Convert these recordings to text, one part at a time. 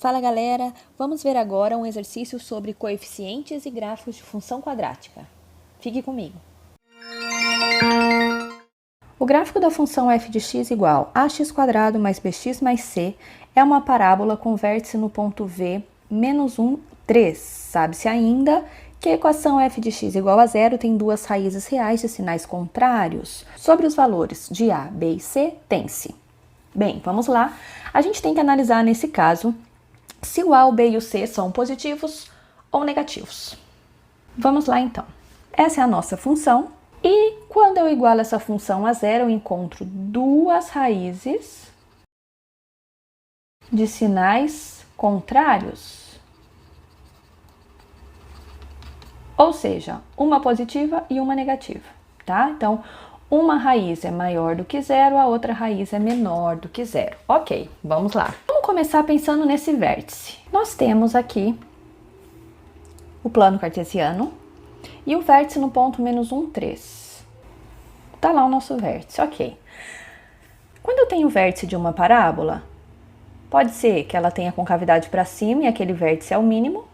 Fala galera, vamos ver agora um exercício sobre coeficientes e gráficos de função quadrática. Fique comigo. O gráfico da função f de x igual a x² mais bx mais c é uma parábola com vértice no ponto V, menos 1, 3. Sabe-se ainda que a equação f de x igual a zero tem duas raízes reais de sinais contrários. Sobre os valores de a, b e c, tem-se. Bem, vamos lá. A gente tem que analisar nesse caso se o a, o b e o c são positivos ou negativos. Vamos lá então. Essa é a nossa função. E quando eu igualo essa função a zero, eu encontro duas raízes de sinais contrários. Ou seja, uma positiva e uma negativa, tá? Então, uma raiz é maior do que zero, a outra raiz é menor do que zero. Ok, vamos lá. Vamos começar pensando nesse vértice. Nós temos aqui o plano cartesiano e o vértice no ponto menos 1, 3. Tá lá o nosso vértice, ok. Quando eu tenho o vértice de uma parábola, pode ser que ela tenha concavidade para cima e aquele vértice é o mínimo.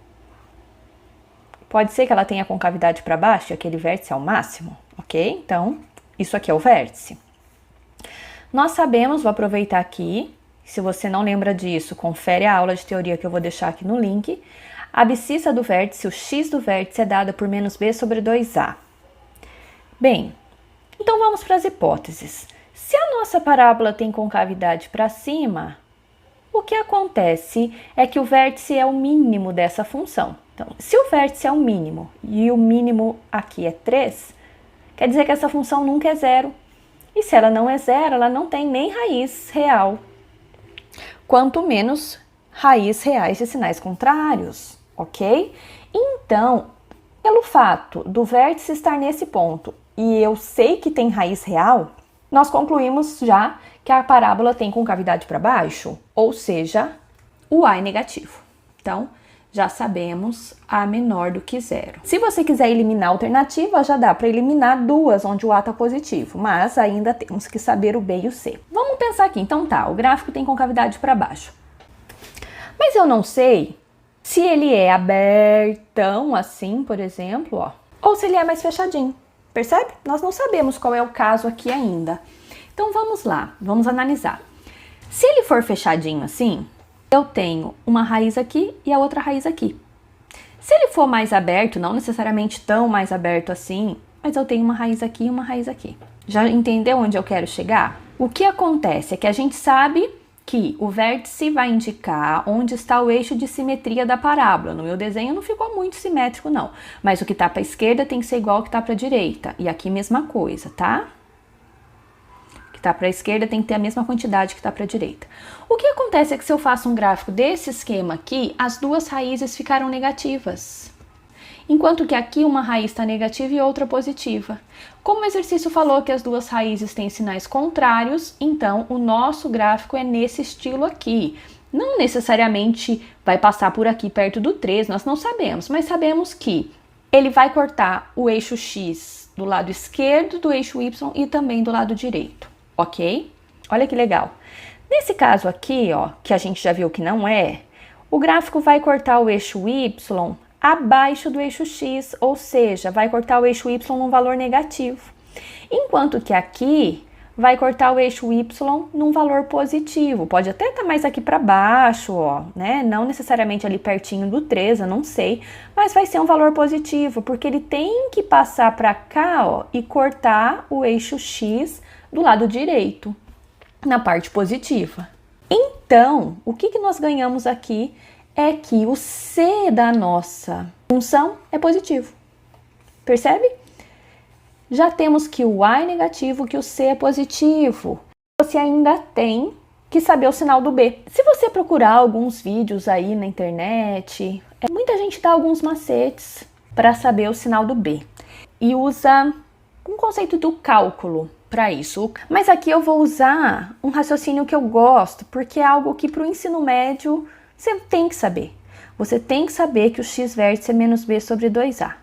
Pode ser que ela tenha concavidade para baixo e aquele vértice é o máximo, ok? Então, isso aqui é o vértice. Nós sabemos, vou aproveitar aqui, se você não lembra disso, confere a aula de teoria que eu vou deixar aqui no link. A abscissa do vértice, o x do vértice, é dada por menos b sobre 2a. Bem, então vamos para as hipóteses. Se a nossa parábola tem concavidade para cima, o que acontece é que o vértice é o mínimo dessa função. Então, se o vértice é o mínimo e o mínimo aqui é 3, quer dizer que essa função nunca é zero. E se ela não é zero, ela não tem nem raiz real, quanto menos raiz reais de sinais contrários, ok? Então, pelo fato do vértice estar nesse ponto e eu sei que tem raiz real, nós concluímos já que a parábola tem concavidade para baixo, ou seja, o a é negativo. Então, já sabemos a menor do que zero. Se você quiser eliminar a alternativa, já dá para eliminar duas onde o a está positivo, mas ainda temos que saber o b e o c. Vamos pensar aqui, então tá, o gráfico tem concavidade para baixo. Mas eu não sei se ele é abertão assim, por exemplo, ó, ou se ele é mais fechadinho. Percebe? Nós não sabemos qual é o caso aqui ainda. Então vamos lá, vamos analisar. Se ele for fechadinho assim, eu tenho uma raiz aqui e a outra raiz aqui. Se ele for mais aberto, não necessariamente tão mais aberto assim, mas eu tenho uma raiz aqui e uma raiz aqui. Já entendeu onde eu quero chegar? O que acontece é que a gente sabe que o vértice vai indicar onde está o eixo de simetria da parábola. No meu desenho não ficou muito simétrico não, mas o que está para a esquerda tem que ser igual ao que está para a direita. E aqui mesma coisa, tá? Que está para a esquerda tem que ter a mesma quantidade que está para a direita. O que acontece é que se eu faço um gráfico desse esquema aqui, as duas raízes ficaram negativas. Enquanto que aqui uma raiz está negativa e outra positiva. Como o exercício falou que as duas raízes têm sinais contrários, então o nosso gráfico é nesse estilo aqui. Não necessariamente vai passar por aqui perto do 3, nós não sabemos, mas sabemos que ele vai cortar o eixo x do lado esquerdo do eixo y e também do lado direito. Ok? Olha que legal. Nesse caso aqui, ó, que a gente já viu que não é, o gráfico vai cortar o eixo y abaixo do eixo x, ou seja, vai cortar o eixo y num valor negativo. Enquanto que aqui vai cortar o eixo y num valor positivo. Pode até estar mais aqui para baixo, ó, né? Não necessariamente ali pertinho do 3, eu não sei, mas vai ser um valor positivo, porque ele tem que passar para cá, ó, e cortar o eixo x do lado direito, na parte positiva. Então, o que nós ganhamos aqui é que o c da nossa função é positivo. Percebe? Já temos que o a é negativo, que o c é positivo. Você ainda tem que saber o sinal do b. Se você procurar alguns vídeos aí na internet, muita gente dá alguns macetes para saber o sinal do b. E usa um conceito do cálculo para isso. Mas aqui eu vou usar um raciocínio que eu gosto, porque é algo que para o ensino médio você tem que saber. Você tem que saber que o x vértice é menos b sobre 2a.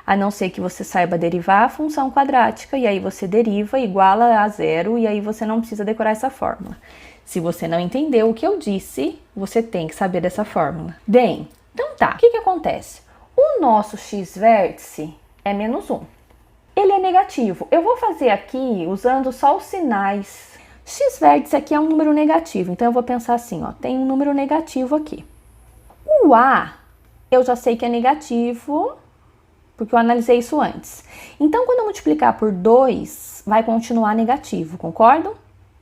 A não ser que você saiba derivar a função quadrática, e aí você deriva, iguala a zero, e aí você não precisa decorar essa fórmula. Se você não entendeu o que eu disse, você tem que saber dessa fórmula. Bem, então tá. O que acontece? O nosso x-vértice é menos 1. Ele é negativo. Eu vou fazer aqui usando só os sinais. X-vértice aqui é um número negativo, então eu vou pensar assim, ó, tem um número negativo aqui. O A, eu já sei que é negativo, porque eu analisei isso antes. Então, quando eu multiplicar por 2, vai continuar negativo, concordam?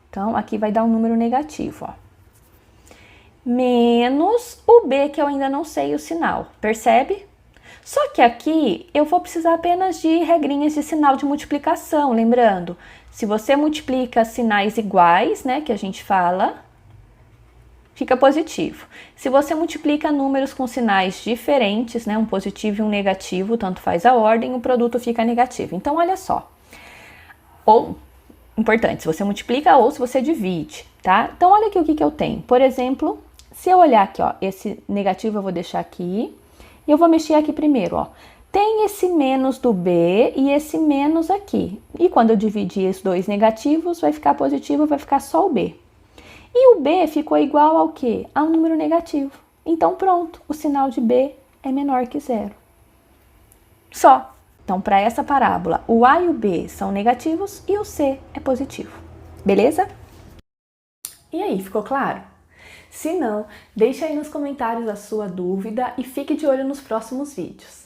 Então, aqui vai dar um número negativo, ó. Menos o B, que eu ainda não sei o sinal, percebe? Só que aqui eu vou precisar apenas de regrinhas de sinal de multiplicação, lembrando, se você multiplica sinais iguais, né, que a gente fala, fica positivo. Se você multiplica números com sinais diferentes, né, um positivo e um negativo, tanto faz a ordem, o produto fica negativo. Então, olha só. Ou, importante, se você multiplica ou se você divide, tá? Então, olha aqui o que eu tenho. Por exemplo, se eu olhar aqui, ó, esse negativo eu vou deixar aqui. E eu vou mexer aqui primeiro, ó. Tem esse menos do B e esse menos aqui. E quando eu dividir esses dois negativos, vai ficar positivo, vai ficar só o B. E o B ficou igual ao quê? A um número negativo. Então, pronto, o sinal de B é menor que 0. Só. Então, para essa parábola, o A e o B são negativos e o C é positivo. Beleza? E aí, ficou claro? Se não, deixe aí nos comentários a sua dúvida e fique de olho nos próximos vídeos.